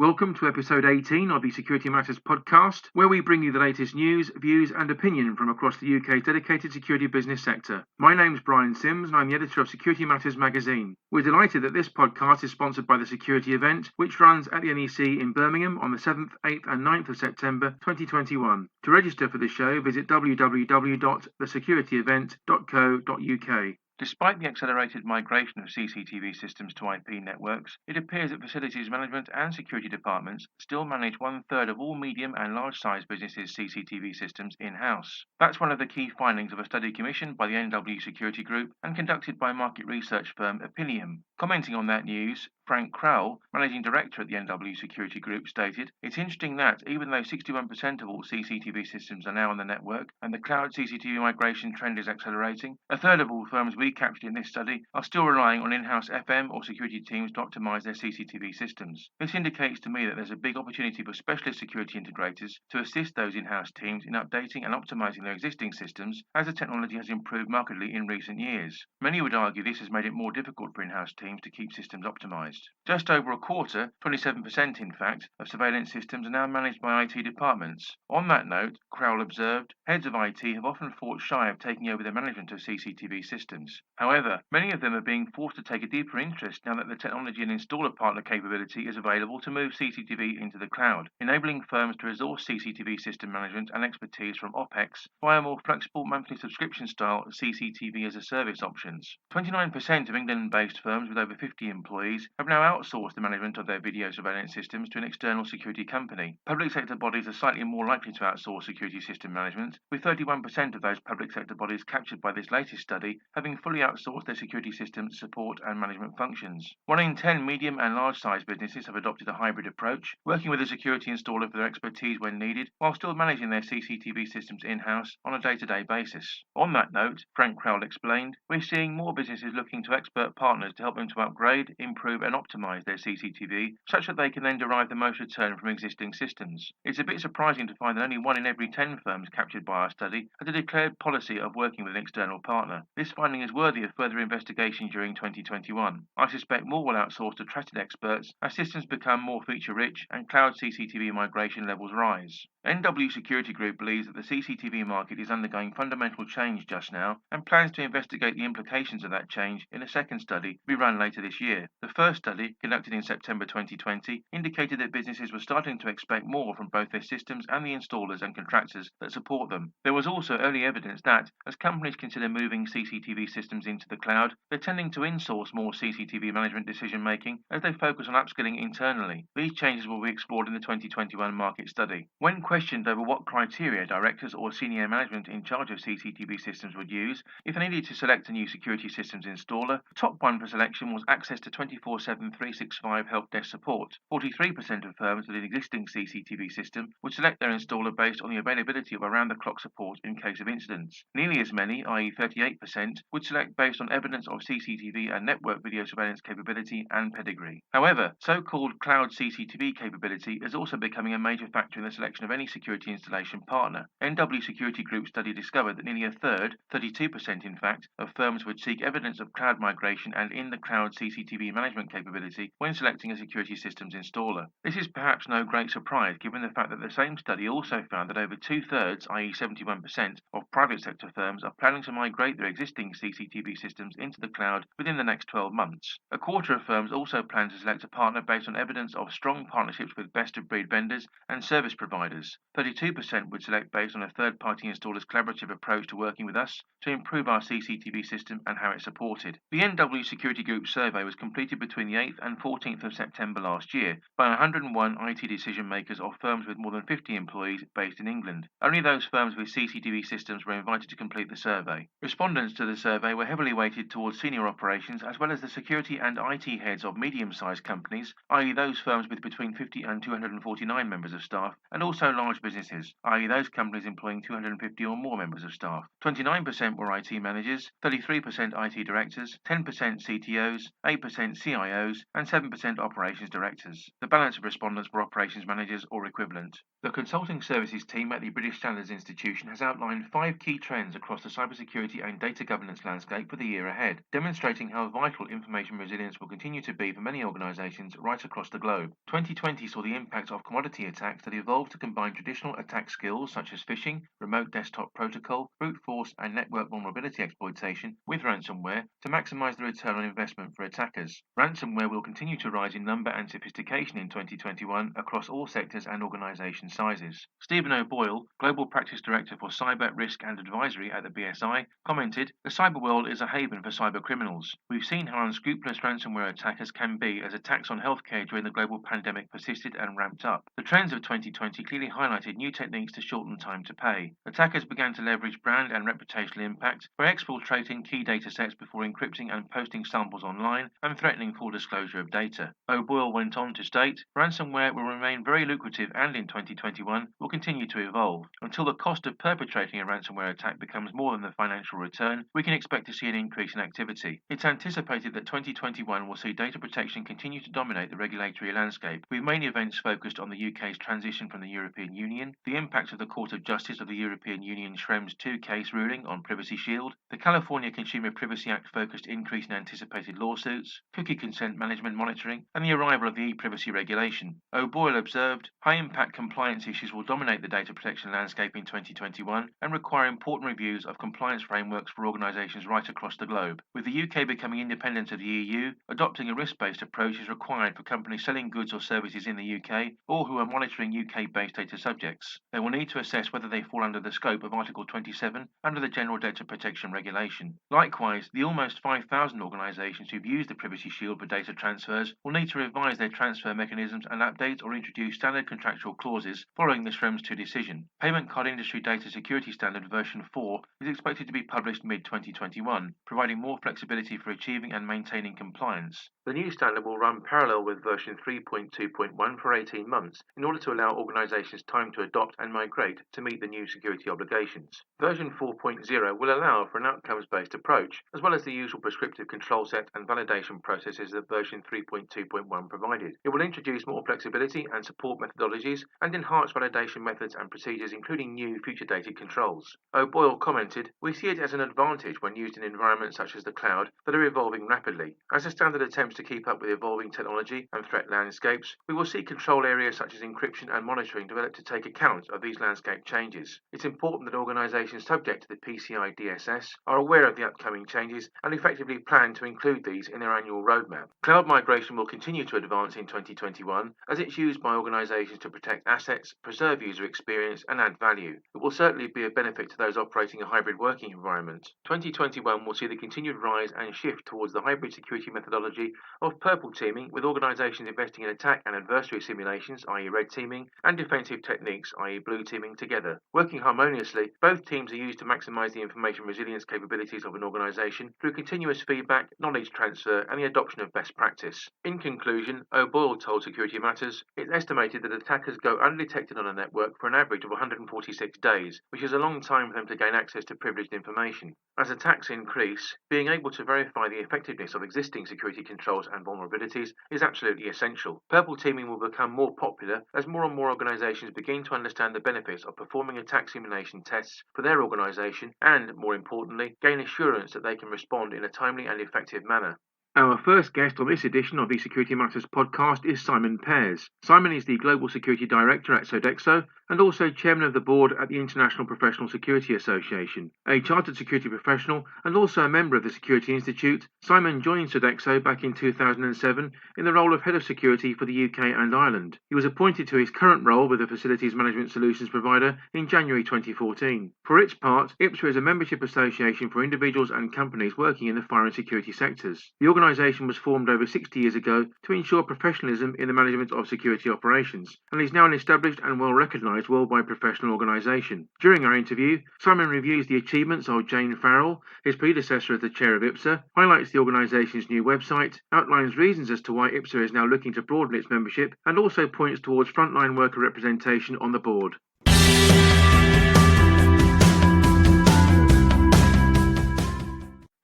Welcome to episode 18 of the Security Matters podcast, where we bring you the latest news, views and opinion from across the UK's dedicated security business sector. My name's Brian Sims and I'm the editor of Security Matters magazine. We're delighted that this podcast is sponsored by the Security Event, which runs at the NEC in Birmingham on the 7th, 8th and 9th of September 2021. To register for the show, visit www.thesecurityevent.co.uk. Despite the accelerated migration of CCTV systems to IP networks, it appears that facilities management and security departments still manage one-third of all medium and large-sized businesses' CCTV systems in-house. That's one of the key findings of a study commissioned by the NW Security Group and conducted by market research firm Opinium. Commenting on that news, Frank Crowell, Managing Director at the NW Security Group, stated, "It's interesting that, even though 61% of all CCTV systems are now on the network and the cloud CCTV migration trend is accelerating, a third of all firms we captured in this study are still relying on in-house FM or security teams to optimize their CCTV systems. This indicates to me that there's a big opportunity for specialist security integrators to assist those in-house teams in updating and optimizing their existing systems as the technology has improved markedly in recent years. Many would argue this has made it more difficult for in-house teams to keep systems optimized. Just over a quarter, 27% in fact, of surveillance systems are now managed by IT departments. On that note, Crowell observed, heads of IT have often fought shy of taking over the management of CCTV systems. However, many of them are being forced to take a deeper interest now that the technology and installer partner capability is available to move CCTV into the cloud, enabling firms to resource CCTV system management and expertise from OPEX via more flexible monthly subscription-style CCTV as a service options. 29% of England-based firms with over 50 employees have now outsourced the management of their video surveillance systems to an external security company. Public sector bodies are slightly more likely to outsource security system management, with 31% of those public sector bodies captured by this latest study having fully outsourced their security system support and management functions. 1 in 10 medium and large-sized businesses have adopted a hybrid approach, working with a security installer for their expertise when needed, while still managing their CCTV systems in-house on a day-to-day basis. On that note, Frank Crowell explained, we're seeing more businesses looking to expert partners to help them to upgrade, improve and optimize their CCTV such that they can then derive the most return from existing systems. It's a bit surprising to find that only 1 in every 10 firms captured by our study had a declared policy of working with an external partner. This finding is worthy of further investigation during 2021. I suspect more will outsource to trusted experts as systems become more feature-rich and cloud CCTV migration levels rise. NW Security Group believes that the CCTV market is undergoing fundamental change just now and plans to investigate the implications of that change in a second study to be run later this year. The first study, conducted in September 2020, indicated that businesses were starting to expect more from both their systems and the installers and contractors that support them. There was also early evidence that, as companies consider moving CCTV systems into the cloud, they're tending to insource more CCTV management decision-making as they focus on upskilling internally. These changes will be explored in the 2021 market study. When questioned over what criteria directors or senior management in charge of CCTV systems would use if they needed to select a new security systems installer, the top one for selection was access to 24/7 365 help desk support. 43% of firms with an existing CCTV system would select their installer based on the availability of around-the-clock support in case of incidents. Nearly as many, i.e. 38%, would select based on evidence of CCTV and network video surveillance capability and pedigree. However, so-called cloud CCTV capability is also becoming a major factor in the selection of any security installation partner. NW Security Group study discovered that nearly a third, 32% in fact, of firms would seek evidence of cloud migration and in-the-cloud CCTV management capability when selecting a security systems installer. This is perhaps no great surprise given the fact that the same study also found that over two-thirds, i.e. 71%, of private sector firms are planning to migrate their existing CCTV systems into the cloud within the next 12 months. A quarter of firms also plan to select a partner based on evidence of strong partnerships with best-of-breed vendors and service providers. 32% would select based on a third-party installer's collaborative approach to working with us to improve our CCTV system and how it's supported. The NW Security Group survey was completed between the 8th and 14th of September last year by 101 IT decision makers of firms with more than 50 employees based in England. Only those firms with CCTV systems were invited to complete the survey. Respondents to the survey were heavily weighted towards senior operations as well as the security and IT heads of medium-sized companies, i.e. those firms with between 50 and 249 members of staff, and also large businesses, i.e. those companies employing 250 or more members of staff. 29% were IT managers, 33% IT directors, 10% CTOs, 8% CIOs, CEOs, and 7% operations directors. The balance of respondents were operations managers or equivalent. The consulting services team at the British Standards Institution has outlined 5 key trends across the cybersecurity and data governance landscape for the year ahead, demonstrating how vital information resilience will continue to be for many organisations right across the globe. 2020 saw the impact of commodity attacks that evolved to combine traditional attack skills such as phishing, remote desktop protocol, brute force and network vulnerability exploitation with ransomware to maximise the return on investment for attackers. Ransomware will continue to rise in number and sophistication in 2021 across all sectors and organisation sizes. Stephen O'Boyle, Global Practice Director for Cyber Risk and Advisory at the BSI, commented, "The cyber world is a haven for cyber criminals. We've seen how unscrupulous ransomware attackers can be as attacks on healthcare during the global pandemic persisted and ramped up. The trends of 2020 clearly highlighted new techniques to shorten time to pay. Attackers began to leverage brand and reputational impact by exfiltrating key data sets before encrypting and posting samples online and threatening full disclosure of data." O'Boyle went on to state, "Ransomware will remain very lucrative and in 2021 will continue to evolve. Until the cost of perpetrating a ransomware attack becomes more than the financial return, we can expect to see an increase in activity." It's anticipated that 2021 will see data protection continue to dominate the regulatory landscape, with main events focused on the UK's transition from the European Union, the impact of the Court of Justice of the European Union Schrems II case ruling on Privacy Shield, the California Consumer Privacy Act focused increase in anticipated lawsuits, cookie consent management monitoring, and the arrival of the e-privacy regulation. O'Boyle observed, "High-impact compliance issues will dominate the data protection landscape in 2021 and require important reviews of compliance frameworks for organisations right across the globe. With the UK becoming independent of the EU, adopting a risk-based approach is required for companies selling goods or services in the UK or who are monitoring UK-based data subjects. They will need to assess whether they fall under the scope of Article 27 under the General Data Protection Regulation. Likewise, the almost 5,000 organisations who've used the Privacy Shield for data transfers will need to revise their transfer mechanisms and update or introduce standard contractual clauses following the Schrems II decision. Payment Card Industry Data Security Standard version 4 is expected to be published mid-2021, providing more flexibility for achieving and maintaining compliance. The new standard will run parallel with version 3.2.1 for 18 months in order to allow organisations time to adopt and migrate to meet the new security obligations. Version 4.0 will allow for an outcomes-based approach, as well as the usual prescriptive control set and validation processes that version 3.2.1 provided. It will introduce more flexibility and support methodologies and enhance validation methods and procedures, including new future-dated controls. O'Boyle commented, "We see it as an advantage when used in environments such as the cloud that are evolving rapidly. As the standard attempts to keep up with evolving technology and threat landscapes, we will see control areas such as encryption and monitoring develop to take account of these landscape changes. It's important that organisations subject to the PCI DSS are aware of the upcoming changes and effectively plan to include these in their annual roadmap. Cloud migration will continue to advance in 2021 as it's used by organisations to protect assets, preserve user experience and add value. It will certainly be a benefit to those operating a hybrid working environment. 2021 will see the continued rise and shift towards the hybrid security methodology of purple teaming, with organisations investing in attack and adversary simulations, i.e. red teaming, and defensive techniques, i.e. blue teaming, together. Working harmoniously, both teams are used to maximise the information resilience capabilities of an organisation through continuous feedback, knowledge transfer and the adoption of best practice." In conclusion, O'Boyle told Security Matters, "It's estimated that attackers go undetected on a network for an average of 146 days, which is a long time for them to gain access to privileged information. As attacks increase, being able to verify the effectiveness of existing security controls and vulnerabilities is absolutely essential. Purple teaming will become more popular as more and more organisations begin to understand the benefits of performing attack simulation tests for their organisation and, more importantly, gain assurance that they can respond in a timely and effective manner." Our first guest on this edition of the Security Matters podcast is Simon Pears. Simon is the Global Security Director at Sodexo and also Chairman of the Board at the International Professional Security Association. A chartered security professional and also a member of the Security Institute, Simon joined Sodexo back in 2007 in the role of Head of Security for the UK and Ireland. He was appointed to his current role with the Facilities Management Solutions provider in January 2014. For its part, IPSA is a membership association for individuals and companies working in the fire and security sectors. The organisation was formed over 60 years ago to ensure professionalism in the management of security operations, and is now an established and well-recognised worldwide professional organisation. During our interview, Simon reviews the achievements of Jane Farrell, his predecessor as the chair of IPSA, highlights the organisation's new website, outlines reasons as to why IPSA is now looking to broaden its membership, and also points towards frontline worker representation on the board.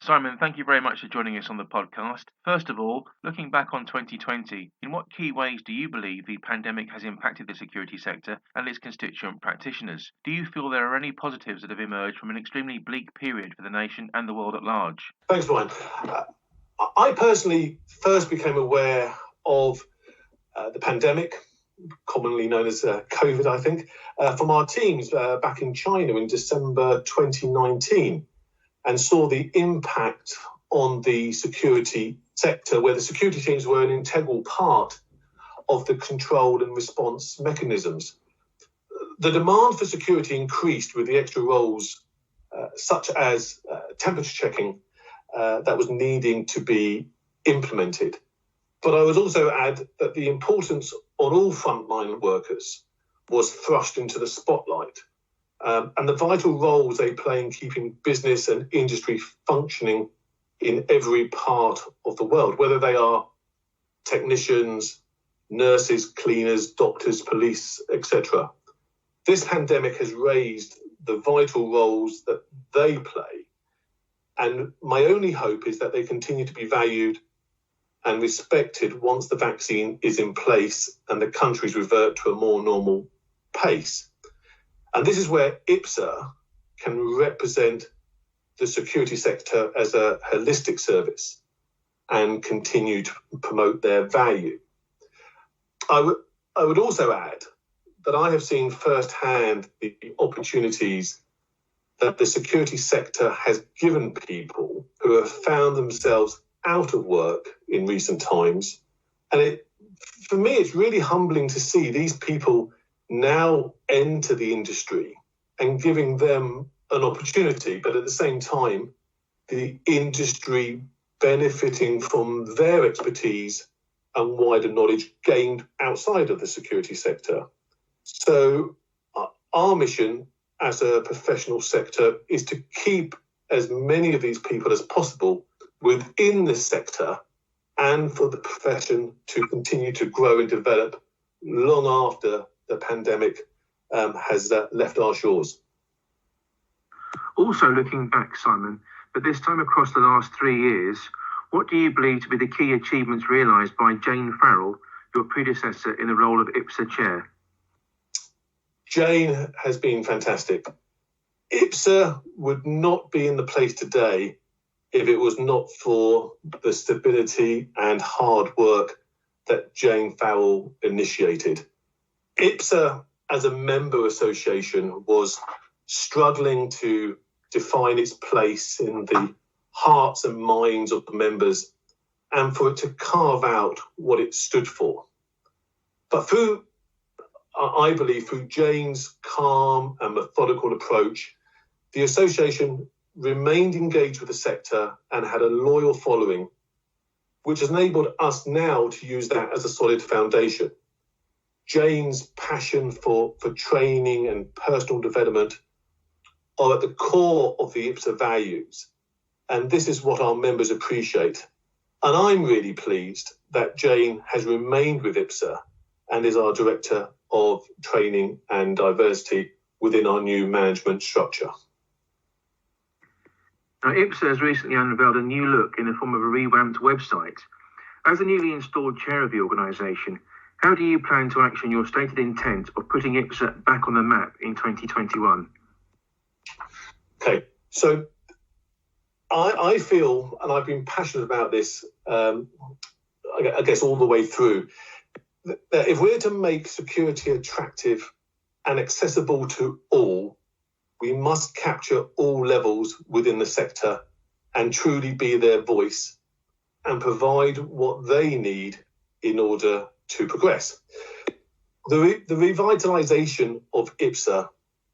Simon, thank you very much for joining us on the podcast. First of all, looking back on 2020, in what key ways do you believe the pandemic has impacted the security sector and its constituent practitioners? Do you feel there are any positives that have emerged from an extremely bleak period for the nation and the world at large? Thanks, Brian. I personally first became aware of the pandemic, commonly known as COVID, I think, from our teams back in China in December 2019, and saw the impact on the security sector, where the security teams were an integral part of the control and response mechanisms. The demand for security increased with the extra roles, such as temperature checking, that was needing to be implemented. But I would also add that the importance on all frontline workers was thrust into the spotlight, and the vital roles they play in keeping business and industry functioning in every part of the world, whether they are technicians, nurses, cleaners, doctors, police, etc. This pandemic has raised the vital roles that they play, and my only hope is that they continue to be valued and respected once the vaccine is in place and the countries revert to a more normal pace. And this is where IPSA can represent the security sector as a holistic service and continue to promote their value. I would also add that I have seen firsthand the opportunities that the security sector has given people who have found themselves out of work in recent times. And for me, it's really humbling to see these people now enter the industry and giving them an opportunity, but at the same time, the industry benefiting from their expertise and wider knowledge gained outside of the security sector. So our mission as a professional sector is to keep as many of these people as possible within this sector, and for the profession to continue to grow and develop long after the pandemic has left our shores. Also looking back, Simon, but this time across the last 3 years, what do you believe to be the key achievements realised by Jane Farrell, your predecessor in the role of IPSA chair? Jane has been fantastic. IPSA would not be in the place today if it was not for the stability and hard work that Jane Farrell initiated. IPSA, as a member association, was struggling to define its place in the hearts and minds of the members and for it to carve out what it stood for. But I believe through Jane's calm and methodical approach, the association remained engaged with the sector and had a loyal following, which has enabled us now to use that as a solid foundation. Jane's passion for training and personal development are at the core of the IPSA values, and this is what our members appreciate. And I'm really pleased that Jane has remained with IPSA and is our Director of Training and Diversity within our new management structure. Now, IPSA has recently unveiled a new look in the form of a revamped website. As the newly installed chair of the organisation, how do you plan to action your stated intent of putting IPSA back on the map in 2021? Okay, so I feel, and I've been passionate about this, I guess all the way through, that if we're to make security attractive and accessible to all, we must capture all levels within the sector and truly be their voice and provide what they need in order to progress. The revitalisation of IPSA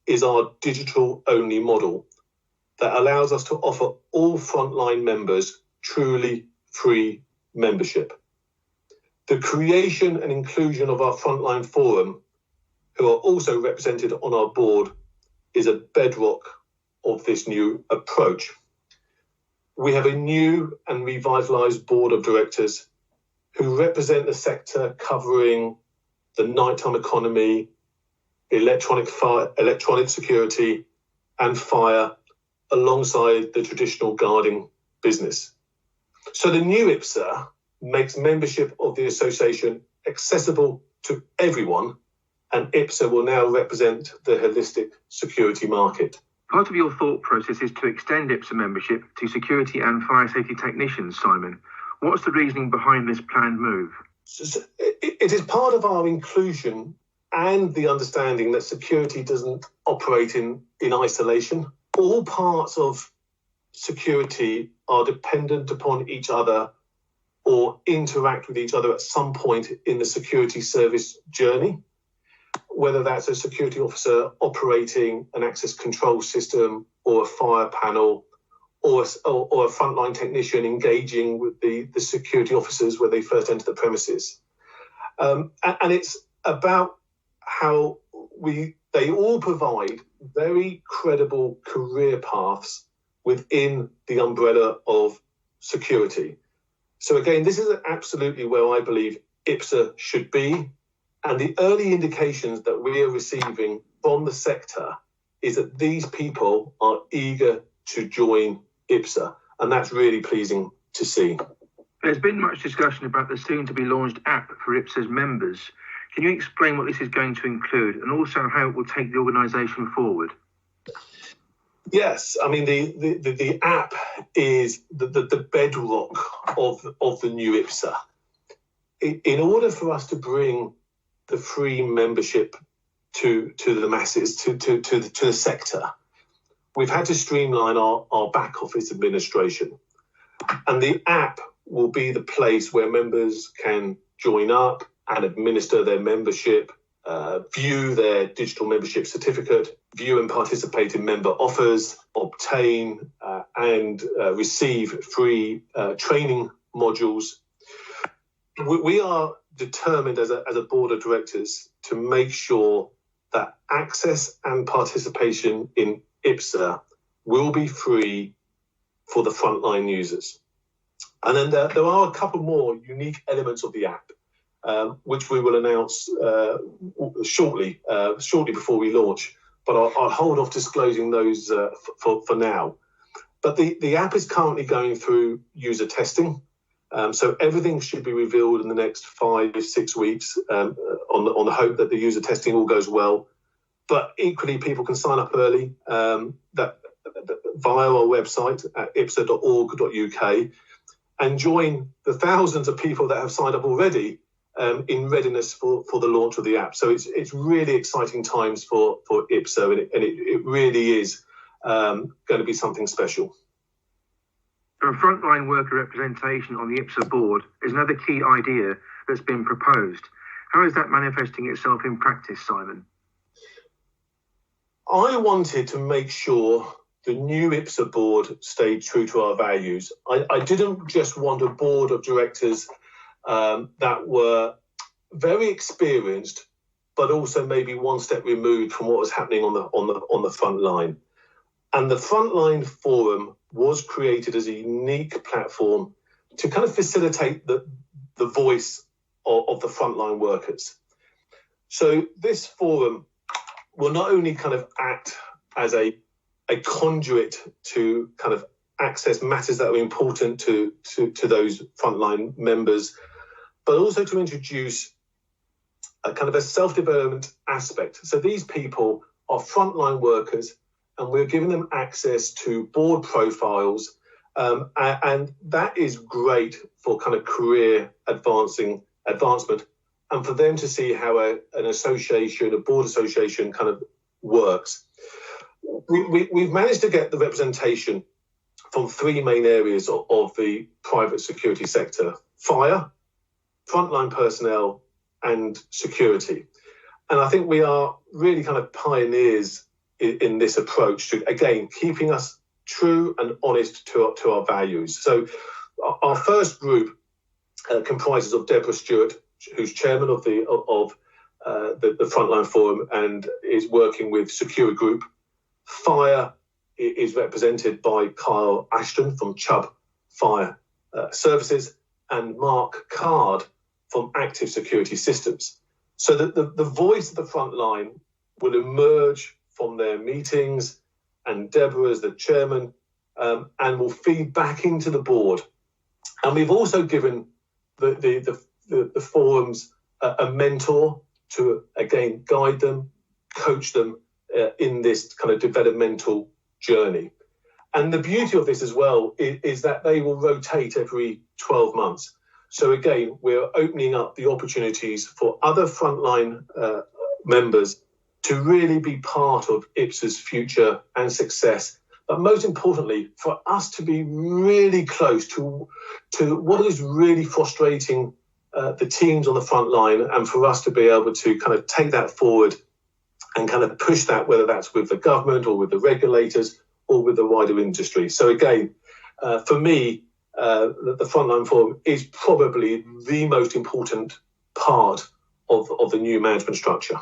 is our digital-only model that allows us to offer all frontline members truly free membership. The creation and inclusion of our frontline forum, who are also represented on our board, is a bedrock of this new approach. We have a new and revitalised board of directors who represent the sector covering the nighttime economy, electronic security and fire, alongside the traditional guarding business. So the new IPSA makes membership of the association accessible to everyone, and IPSA will now represent the holistic security market. Part of your thought process is to extend IPSA membership to security and fire safety technicians, Simon. What's the reasoning behind this planned move? So it is part of our inclusion and the understanding that security doesn't operate in isolation. All parts of security are dependent upon each other or interact with each other at some point in the security service journey, whether that's a security officer operating an access control system or a fire panel or a frontline technician engaging with the security officers when they first enter the premises. And it's about how they all provide very credible career paths within the umbrella of security. So again, this is absolutely where I believe IPSA should be. And the early indications that we are receiving from the sector is that these people are eager to join IPSA. And that's really pleasing to see. There's been much discussion about the soon-to-be-launched app for IPSA's members. Can you explain what this is going to include and also how it will take the organisation forward? Yes, I mean, the app is the bedrock of the new IPSA. In order for us to bring the free membership to the masses, to the sector, we've had to streamline our back office administration. And the app will be the place where members can join up and administer their membership, view their digital membership certificate, view and participate in member offers, obtain and receive free training modules. We are determined as a board of directors to make sure that access and participation in IPSA will be free for the frontline users. And then there are a couple more unique elements of the app, which we will announce shortly before we launch. But I'll hold off disclosing those for now. But the app is currently going through user testing. So everything should be revealed in the next 5-6 weeks on the hope that the user testing all goes well. But equally, people can sign up early via our website at ipsa.org.uk and join the thousands of people that have signed up already in readiness for the launch of the app. So it's really exciting times for IPSA, and it really is going to be something special. Frontline worker representation on the IPSA board is another key idea that's been proposed. How is that manifesting itself in practice, Simon? I wanted to make sure the new IPSA board stayed true to our values. I didn't just want a board of directors that were very experienced, but also maybe one step removed from what was happening on the front line. And the Frontline Forum was created as a unique platform to kind of facilitate the voice of the frontline workers. So this forum will not only kind of act as a conduit to kind of access matters that are important to those frontline members, but also to introduce a kind of a self-development aspect. So these people are frontline workers, and we're giving them access to board profiles, and that is great for kind of career advancement, and for them to see how an association, a board association, kind of works. We've managed to get the representation from three main areas of the private security sector: fire, frontline personnel, and security. And I think we are really kind of pioneers in this approach to, again, keeping us true and honest to our values. So our first group comprises of Deborah Stewart, who's chairman of the Frontline Forum and is working with Secure Group. Fire is represented by Kyle Ashton from Chubb Fire Services and Mark Card from Active Security Systems. So that the voice of the frontline will emerge from their meetings, and Deborah, as the chairman, and will feed back into the board. And we've also given the forums a mentor to, again, guide them, coach them in this kind of developmental journey. And the beauty of this as well is that they will rotate every 12 months. So again, we're opening up the opportunities for other frontline members to really be part of IPSA's future and success. But most importantly, for us to be really close to what is really frustrating the teams on the front line, and for us to be able to kind of take that forward and kind of push that, whether that's with the government or with the regulators or with the wider industry. So again, for me, the Frontline Forum is probably the most important part of the new management structure.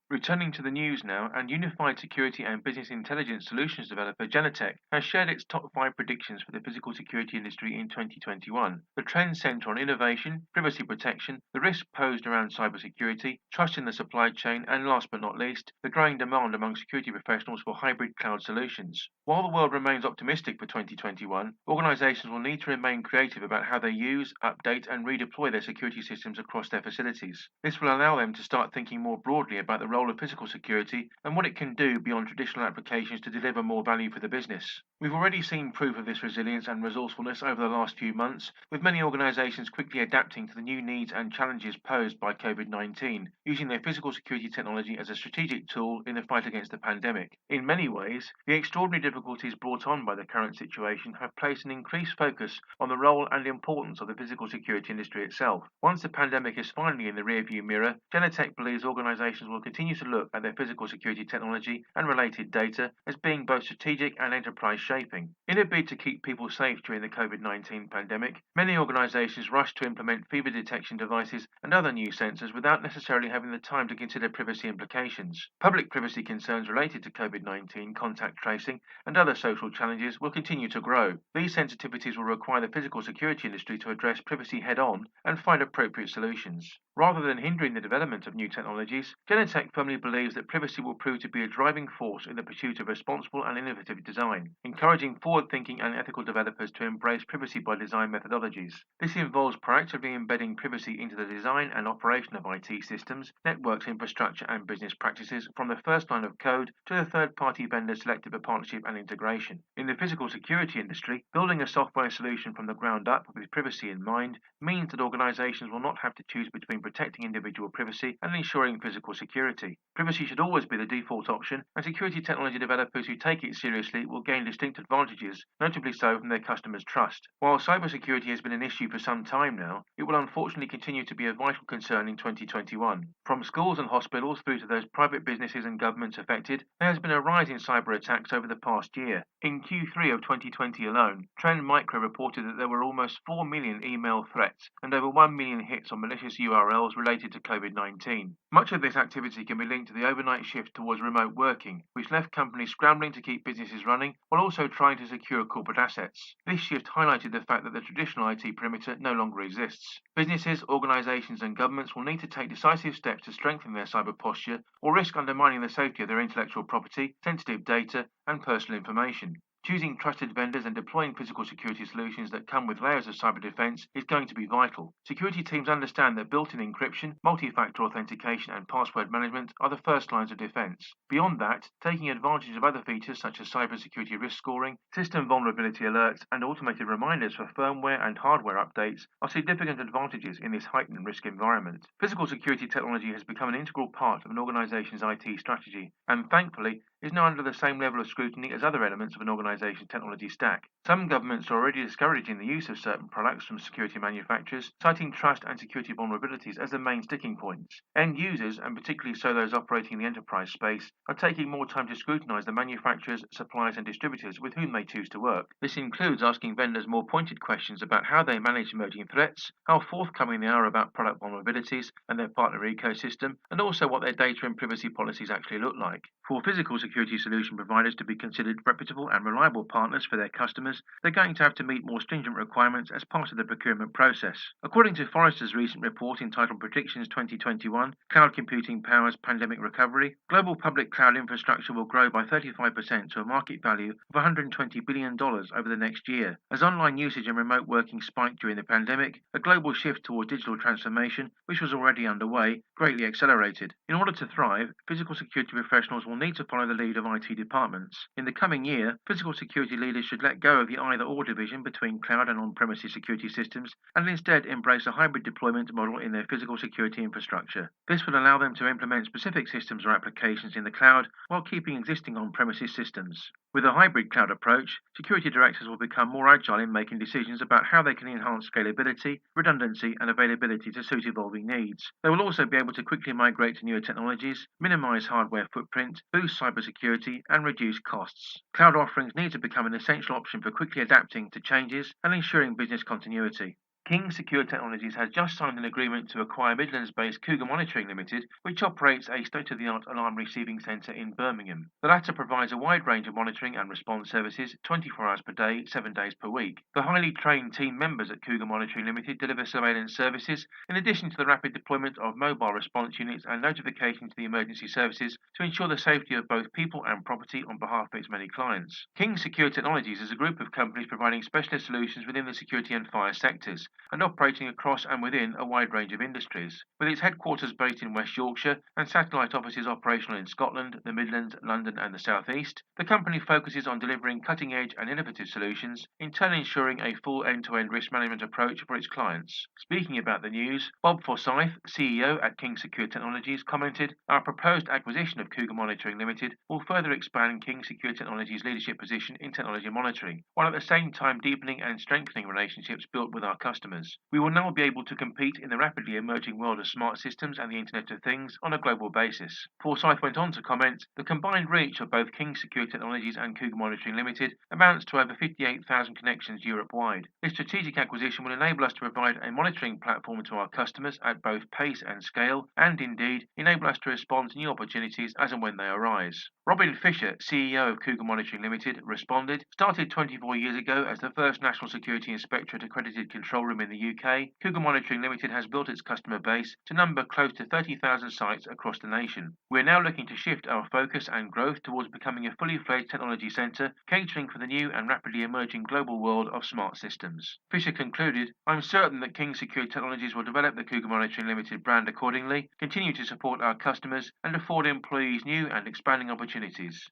Returning to the news now, and unified security and business intelligence solutions developer Genetec has shared its top 5 predictions for the physical security industry in 2021. The trends centre on innovation, privacy protection, the risk posed around cybersecurity, trust in the supply chain, and last but not least, the growing demand among security professionals for hybrid cloud solutions. While the world remains optimistic for 2021, organisations will need to remain creative about how they use, update, and redeploy their security systems across their facilities. This will allow them to start thinking more broadly about the role of physical security and what it can do beyond traditional applications to deliver more value for the business. We've already seen proof of this resilience and resourcefulness over the last few months, with many organisations quickly adapting to the new needs and challenges posed by COVID-19, using their physical security technology as a strategic tool in the fight against the pandemic. In many ways, the extraordinary difficulties brought on by the current situation have placed an increased focus on the role and importance of the physical security industry itself. Once the pandemic is finally in the rearview mirror, Genetec believes organisations will continue to look at their physical security technology and related data as being both strategic and enterprise shaping. In a bid to keep people safe during the COVID-19 pandemic, many organisations rushed to implement fever detection devices and other new sensors without necessarily having the time to consider privacy implications. Public privacy concerns related to COVID-19, contact tracing, and other social challenges will continue to grow. These sensitivities will require the physical security industry to address privacy head-on and find appropriate solutions. Rather than hindering the development of new technologies, Genetec firmly believes that privacy will prove to be a driving force in the pursuit of responsible and innovative design, encouraging forward-thinking and ethical developers to embrace privacy by design methodologies. This involves proactively embedding privacy into the design and operation of IT systems, networks, infrastructure, and business practices from the first line of code to the third-party vendor selected for partnership and integration. In the physical security industry, building a software solution from the ground up with privacy in mind means that organizations will not have to choose between protecting individual privacy and ensuring physical security. Privacy should always be the default option, and security technology developers who take it seriously will gain distinct advantages, notably so from their customers' trust. While cybersecurity has been an issue for some time now, it will unfortunately continue to be a vital concern in 2021. From schools and hospitals through to those private businesses and governments affected, there has been a rise in cyber attacks over the past year. In Q3 of 2020 alone, Trend Micro reported that there were almost 4 million email threats and over 1 million hits on malicious URLs related to COVID-19. Much of this activity can be linked to the overnight shift towards remote working, which left companies scrambling to keep businesses running while also trying to secure corporate assets. This shift highlighted the fact that the traditional IT perimeter no longer exists. Businesses, organisations and governments will need to take decisive steps to strengthen their cyber posture or risk undermining the safety of their intellectual property, sensitive data and personal information. Choosing trusted vendors and deploying physical security solutions that come with layers of cyber defense is going to be vital. Security teams understand that built-in encryption, multi-factor authentication and password management are the first lines of defense. Beyond that, taking advantage of other features such as cybersecurity risk scoring, system vulnerability alerts and automated reminders for firmware and hardware updates are significant advantages in this heightened risk environment. Physical security technology has become an integral part of an organization's IT strategy and thankfully is now under the same level of scrutiny as other elements of an organization's technology stack. Some governments are already discouraging the use of certain products from security manufacturers, citing trust and security vulnerabilities as the main sticking points. End users, and particularly so those operating in the enterprise space, are taking more time to scrutinize the manufacturers, suppliers and distributors with whom they choose to work. This includes asking vendors more pointed questions about how they manage emerging threats, how forthcoming they are about product vulnerabilities and their partner ecosystem, and also what their data and privacy policies actually look like. For physical security solution providers to be considered reputable and reliable reliable partners for their customers, they're going to have to meet more stringent requirements as part of the procurement process. According to Forrester's recent report entitled Predictions 2021, Cloud Computing Powers Pandemic Recovery, global public cloud infrastructure will grow by 35% to a market value of $120 billion over the next year. As online usage and remote working spiked during the pandemic, a global shift toward digital transformation, which was already underway, greatly accelerated. In order to thrive, physical security professionals will need to follow the lead of IT departments. In the coming year, physical security leaders should let go of the either-or division between cloud and on-premises security systems and instead embrace a hybrid deployment model in their physical security infrastructure. This will allow them to implement specific systems or applications in the cloud while keeping existing on-premises systems. With a hybrid cloud approach, security directors will become more agile in making decisions about how they can enhance scalability, redundancy, and availability to suit evolving needs. They will also be able to quickly migrate to newer technologies, minimize hardware footprint, boost cybersecurity, and reduce costs. Cloud offerings need to become an essential option for quickly adapting to changes and ensuring business continuity. King Secure Technologies has just signed an agreement to acquire Midlands-based Cougar Monitoring Limited, which operates a state-of-the-art alarm receiving centre in Birmingham. The latter provides a wide range of monitoring and response services 24 hours per day, 7 days per week. The highly trained team members at Cougar Monitoring Limited deliver surveillance services, in addition to the rapid deployment of mobile response units and notification to the emergency services to ensure the safety of both people and property on behalf of its many clients. King Secure Technologies is a group of companies providing specialist solutions within the security and fire sectors, and operating across and within a wide range of industries. With its headquarters based in West Yorkshire and satellite offices operational in Scotland, the Midlands, London and the South East, the company focuses on delivering cutting-edge and innovative solutions, in turn ensuring a full end-to-end risk management approach for its clients. Speaking about the news, Bob Forsyth, CEO at King Secure Technologies, commented, "Our proposed acquisition of Cougar Monitoring Limited will further expand King Secure Technologies' leadership position in technology monitoring, while at the same time deepening and strengthening relationships built with our customers. We will now be able to compete in the rapidly emerging world of smart systems and the Internet of Things on a global basis." Forsyth went on to comment, "The combined reach of both King Secure Technologies and Cougar Monitoring Limited amounts to over 58,000 connections Europe-wide. This strategic acquisition will enable us to provide a monitoring platform to our customers at both pace and scale, and indeed enable us to respond to new opportunities as and when they arise." Robin Fisher, CEO of Cougar Monitoring Limited, responded, "Started 24 years ago as the first National Security Inspectorate accredited control room in the UK, Cougar Monitoring Limited has built its customer base to number close to 30,000 sites across the nation. We are now looking to shift our focus and growth towards becoming a fully fledged technology centre, catering for the new and rapidly emerging global world of smart systems." Fisher concluded, "I'm certain that King Secure Technologies will develop the Cougar Monitoring Limited brand accordingly, continue to support our customers, and afford employees new and expanding opportunities."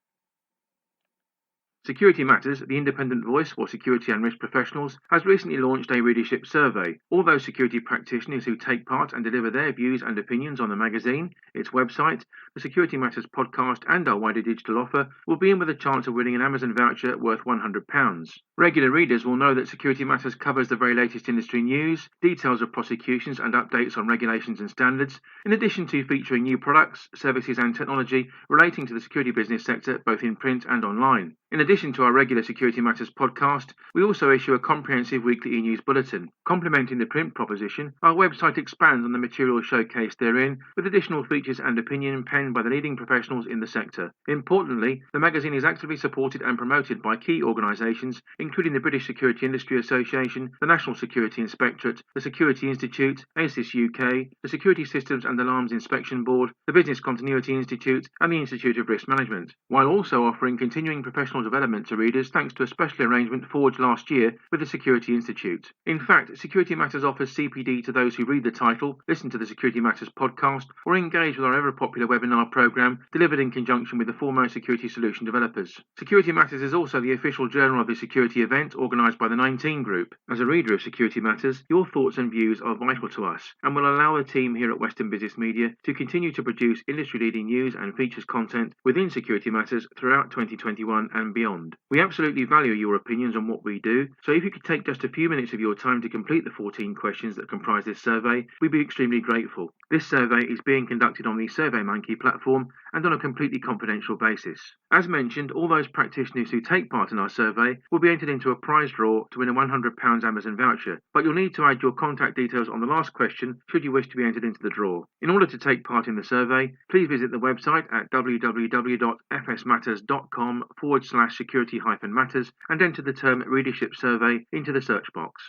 Security Matters, the independent voice for security and risk professionals, has recently launched a readership survey. All those security practitioners who take part and deliver their views and opinions on the magazine, its website, the Security Matters podcast and our wider digital offer will be in with a chance of winning an Amazon voucher worth £100. Regular readers will know that Security Matters covers the very latest industry news, details of prosecutions and updates on regulations and standards, in addition to featuring new products, services and technology relating to the security business sector both in print and online. In addition to our regular Security Matters podcast, we also issue a comprehensive weekly e-news bulletin. Complementing the print proposition, our website expands on the material showcased therein, with additional features and opinion penned by the leading professionals in the sector. Importantly, the magazine is actively supported and promoted by key organisations, including the British Security Industry Association, the National Security Inspectorate, the Security Institute, ASIS UK, the Security Systems and Alarms Inspection Board, the Business Continuity Institute, and the Institute of Risk Management, while also offering continuing professional development to readers thanks to a special arrangement forged last year with the Security Institute. In fact, Security Matters offers CPD to those who read the title, listen to the Security Matters podcast, or engage with our ever-popular webinar programme delivered in conjunction with the foremost security solution developers. Security Matters is also the official journal of the security event organised by the 19 Group. As a reader of Security Matters, your thoughts and views are vital to us and will allow the team here at Western Business Media to continue to produce industry-leading news and features content within Security Matters throughout 2021 and beyond. We absolutely value your opinions on what we do, so if you could take just a few minutes of your time to complete the 14 questions that comprise this survey, we'd be extremely grateful. This survey is being conducted on the SurveyMonkey platform and on a completely confidential basis. As mentioned, all those practitioners who take part in our survey will be entered into a prize draw to win a £100 Amazon voucher, but you'll need to add your contact details on the last question should you wish to be entered into the draw. In order to take part in the survey, please visit the website at www.fsmatters.com/security-matters and enter the term Readership Survey into the search box.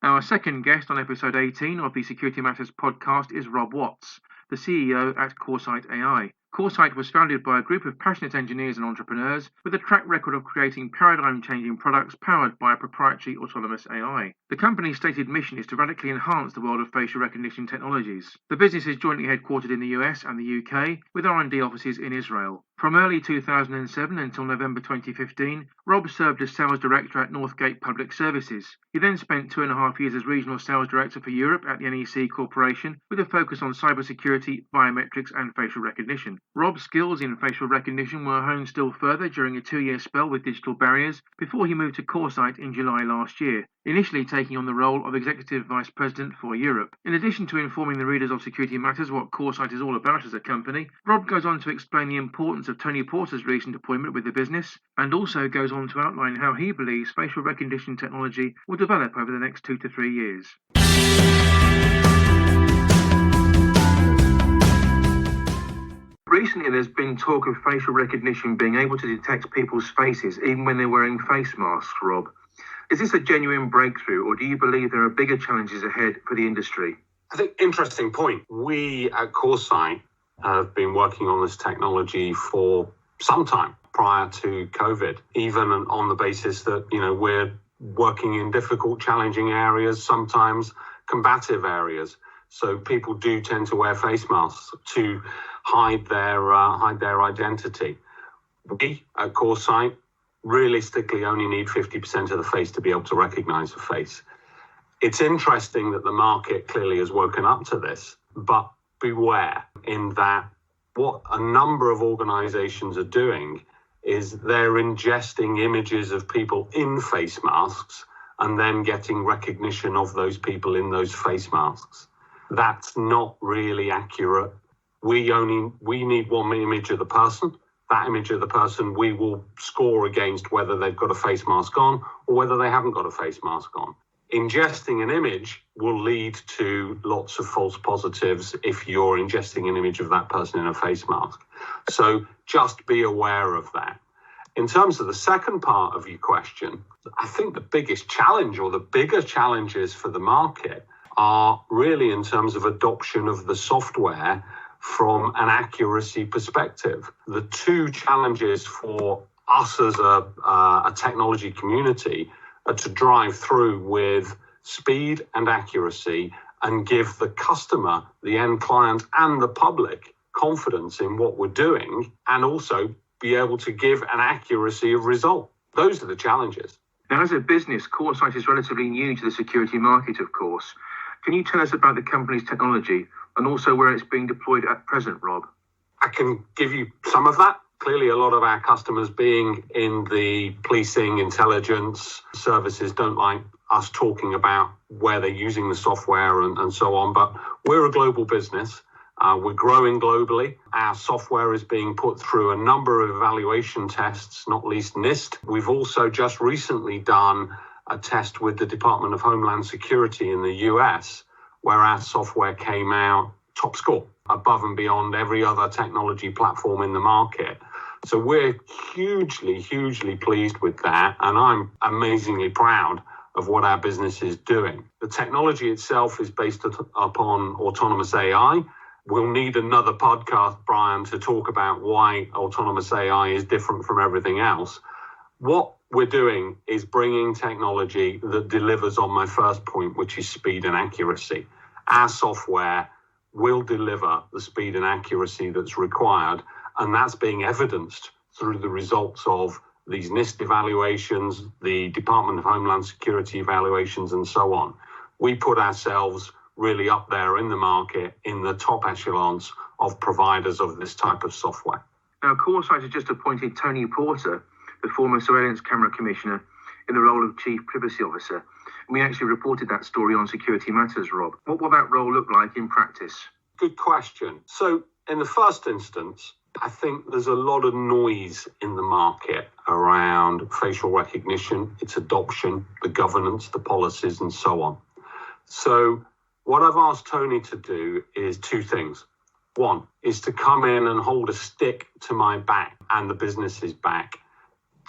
Our second guest on episode 18 of the Security Matters podcast is Rob Watts, the CEO at Corsight AI. Corsight was founded by a group of passionate engineers and entrepreneurs with a track record of creating paradigm-changing products powered by a proprietary autonomous AI. The company's stated mission is to radically enhance the world of facial recognition technologies. The business is jointly headquartered in the US and the UK, with R&D offices in Israel. From early 2007 until November 2015, Rob served as sales director at Northgate Public Services. He then spent 2.5 years as regional sales director for Europe at the NEC Corporation, with a focus on cybersecurity, biometrics and facial recognition. Rob's skills in facial recognition were honed still further during a 2-year spell with Digital Barriers before he moved to Corsight in July last year, initially taking on the role of Executive Vice President for Europe. In addition to informing the readers of Security Matters what Corsight is all about as a company, Rob goes on to explain the importance of Tony Porter's recent appointment with the business, and also goes on to outline how he believes facial recognition technology will develop over the next 2 to 3 years. Recently, there's been talk of facial recognition being able to detect people's faces even when they're wearing face masks, Rob. Is this a genuine breakthrough, or do you believe there are bigger challenges ahead for the industry? I think interesting point. We at Corsight have been working on this technology for some time prior to COVID, even on the basis that, we're working in difficult, challenging areas, sometimes combative areas. So people do tend to wear face masks to hide their identity. We at Corsight realistically only need 50% of the face to be able to recognize a face. It's interesting that the market clearly has woken up to this, but beware in that what a number of organizations are doing is they're ingesting images of people in face masks and then getting recognition of those people in those face masks. That's not really accurate. We need one image of the person. That image of the person we will score against whether they've got a face mask on or whether they haven't got a face mask on. Ingesting an image will lead to lots of false positives if you're ingesting an image of that person in a face mask. So just be aware of that. In terms of the second part of your question, I think the biggest challenge or the bigger challenges for the market are really in terms of adoption of the software from an accuracy perspective. The two challenges for us as a technology community are to drive through with speed and accuracy and give the customer, the end client and the public confidence in what we're doing, and also be able to give an accuracy of result. Those are the challenges. Now, as a business, Corsight is relatively new to the security market, of course. Can you tell us about the company's technology and also where it's being deployed at present, Rob? I can give you some of that. Clearly, a lot of our customers being in the policing, intelligence services don't like us talking about where they're using the software and so on, but we're a global business. We're growing globally. Our software is being put through a number of evaluation tests, not least NIST. We've also just recently done a test with the Department of Homeland Security in the US, where our software came out top score, above and beyond every other technology platform in the market. So we're hugely, hugely pleased with that, and I'm amazingly proud of what our business is doing. The technology itself is based upon autonomous AI. We'll need another podcast, Brian, to talk about why autonomous AI is different from everything else. What we're doing is bringing technology that delivers on my first point, which is speed and accuracy. Our software will deliver the speed and accuracy that's required, and that's being evidenced through the results of these NIST evaluations, the Department of Homeland Security evaluations, and so on. We put ourselves really up there in the market, in the top echelons of providers of this type of software. Now, Corsight has just appointed Tony Porter, the former Surveillance Camera Commissioner, in the role of Chief Privacy Officer. We actually reported that story on Security Matters, Rob. What will that role look like in practice? Good question. So in the first instance, I think there's a lot of noise in the market around facial recognition, its adoption, the governance, the policies, and so on. So what I've asked Tony to do is two things. One is to come in and hold a stick to my back and the business's back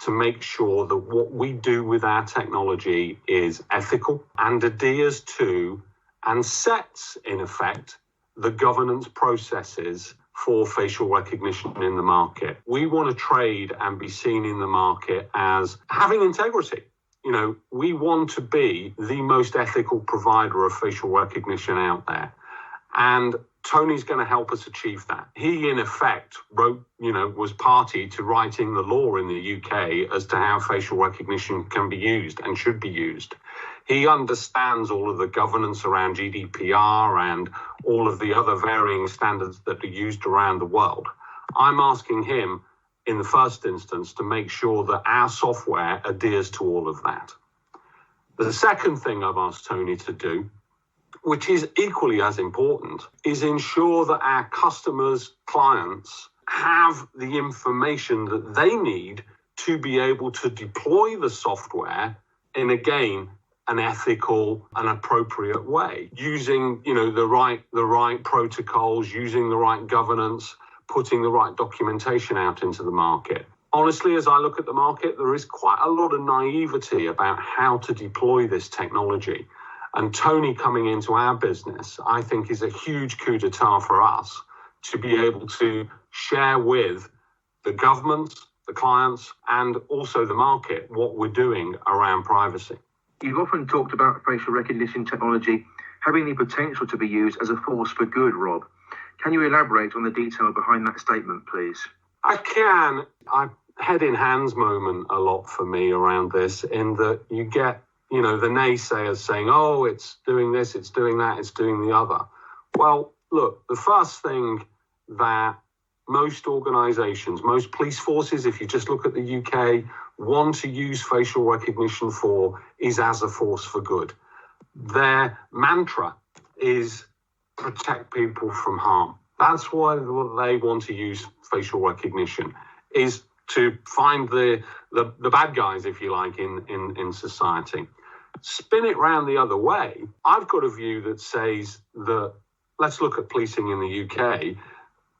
to make sure that what we do with our technology is ethical and adheres to and sets, in effect, the governance processes for facial recognition in the market. We want to trade and be seen in the market as having integrity. You know, we want to be the most ethical provider of facial recognition out there. And Tony's going to help us achieve that. He, in effect, was party to writing the law in the UK as to how facial recognition can be used and should be used. He understands all of the governance around GDPR and all of the other varying standards that are used around the world. I'm asking him, in the first instance, to make sure that our software adheres to all of that. The second thing I've asked Tony to do, which is equally as important, is ensure that our customers, clients, have the information that they need to be able to deploy the software in, again, an ethical and appropriate way, using, the right protocols, using the right governance, putting the right documentation out into the market. Honestly, as I look at the market, there is quite a lot of naivety about how to deploy this technology. And Tony coming into our business, I think, is a huge coup d'etat for us to be able to share with the government, the clients, and also the market what we're doing around privacy. You've often talked about facial recognition technology having the potential to be used as a force for good, Rob. Can you elaborate on the detail behind that statement, please? I can. I head in hands moment a lot for me around this, in that you get, the naysayers saying, oh, it's doing this, it's doing that, it's doing the other. Well, look, the first thing that most organisations, most police forces, if you just look at the UK, want to use facial recognition for is as a force for good. Their mantra is protect people from harm. That's why they want to use facial recognition, is to find the bad guys, if you like, in society. Spin it round the other way. I've got a view that says that, let's look at policing in the UK.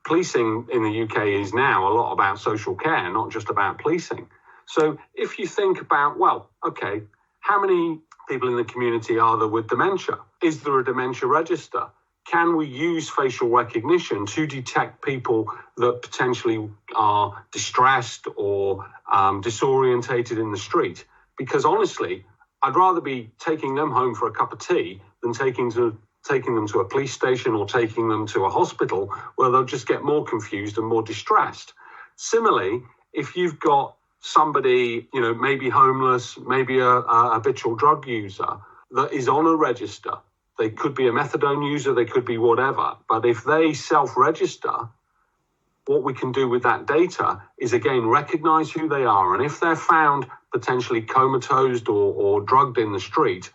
Policing in the UK is now a lot about social care, not just about policing. So if you think about, well, okay, how many people in the community are there with dementia? Is there a dementia register? Can we use facial recognition to detect people that potentially are distressed or disorientated in the street? Because honestly, I'd rather be taking them home for a cup of tea than taking them to a police station or taking them to a hospital where they'll just get more confused and more distressed. Similarly, if you've got somebody, maybe homeless, maybe a habitual drug user that is on a register, they could be a methadone user, they could be whatever, but if they self-register, what we can do with that data is, again, recognize who they are. And if they're found potentially comatose or drugged in the street,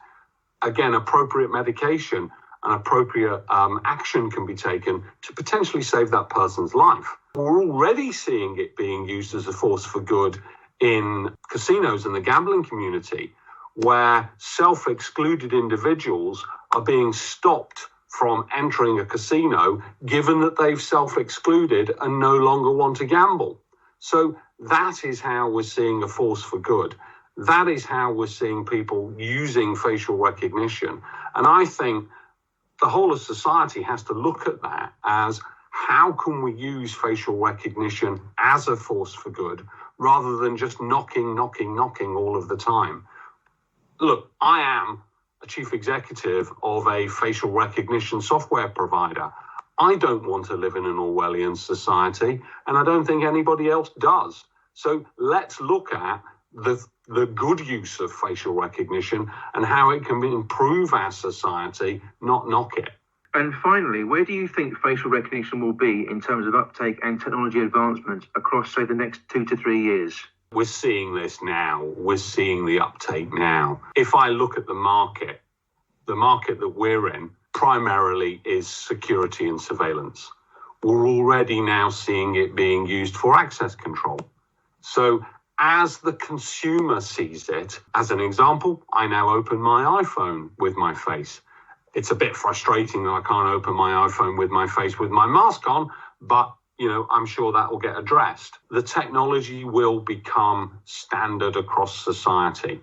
again, appropriate medication and appropriate action can be taken to potentially save that person's life. We're already seeing it being used as a force for good in casinos and the gambling community, where self-excluded individuals are being stopped from entering a casino, given that they've self-excluded and no longer want to gamble. So that is how we're seeing a force for good. That is how we're seeing people using facial recognition. And I think the whole of society has to look at that as, how can we use facial recognition as a force for good, rather than just knocking all of the time. Look, I am a chief executive of a facial recognition software provider. I don't want to live in an Orwellian society, and I don't think anybody else does. So let's look at the good use of facial recognition and how it can improve our society, not knock it. And finally, where do you think facial recognition will be in terms of uptake and technology advancement across, say, the next 2 to 3 years? We're seeing this now. We're seeing the uptake now. If I look at the market that we're in primarily is security and surveillance. We're already now seeing it being used for access control. So as the consumer sees it, as an example, I now open my iPhone with my face. It's a bit frustrating that I can't open my iPhone with my face with my mask on, but I'm sure that will get addressed. The technology will become standard across society.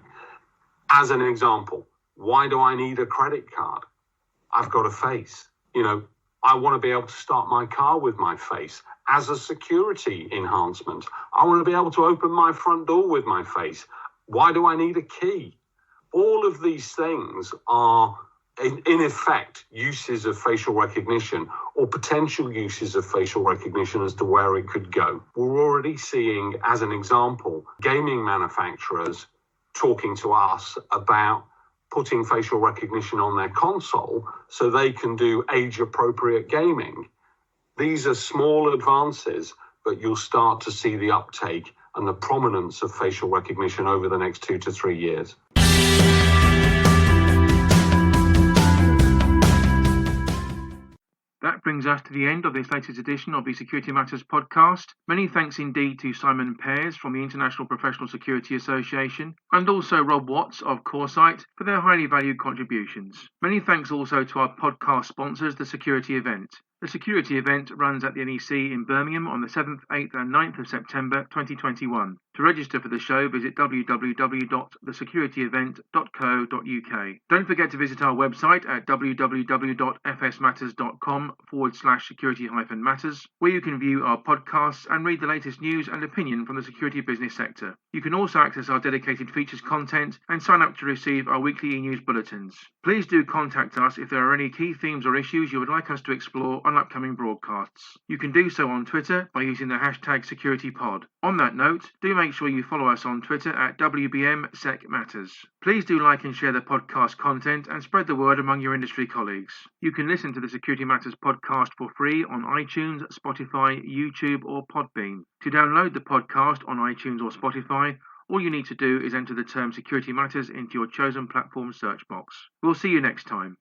As an example, why do I need a credit card? I've got a face. I want to be able to start my car with my face. As a security enhancement, I want to be able to open my front door with my face. Why do I need a key? All of these things are, in effect, uses of facial recognition or potential uses of facial recognition as to where it could go. We're already seeing, as an example, gaming manufacturers talking to us about putting facial recognition on their console so they can do age-appropriate gaming. These are small advances, but you'll start to see the uptake and the prominence of facial recognition over the next 2 to 3 years. That brings us to the end of this latest edition of the Security Matters podcast. Many thanks indeed to Simon Pears from the International Professional Security Association and also Rob Watts of Corsight for their highly valued contributions. Many thanks also to our podcast sponsors, The Security Event. The Security Event runs at the NEC in Birmingham on the 7th, 8th and 9th of September 2021. To register for the show, visit www.thesecurityevent.co.uk. Don't forget to visit our website at www.fsmatters.com/security-matters, where you can view our podcasts and read the latest news and opinion from the security business sector. You can also access our dedicated features content and sign up to receive our weekly e-news bulletins. Please do contact us if there are any key themes or issues you would like us to explore on upcoming broadcasts. You can do so on Twitter by using the hashtag SecurityPod. On that note, do make sure you follow us on Twitter at WBMSecMatters. Please do like and share the podcast content and spread the word among your industry colleagues. You can listen to the Security Matters podcast for free on iTunes, Spotify, YouTube or Podbean. To download the podcast on iTunes or Spotify, all you need to do is enter the term Security Matters into your chosen platform search box. We'll see you next time.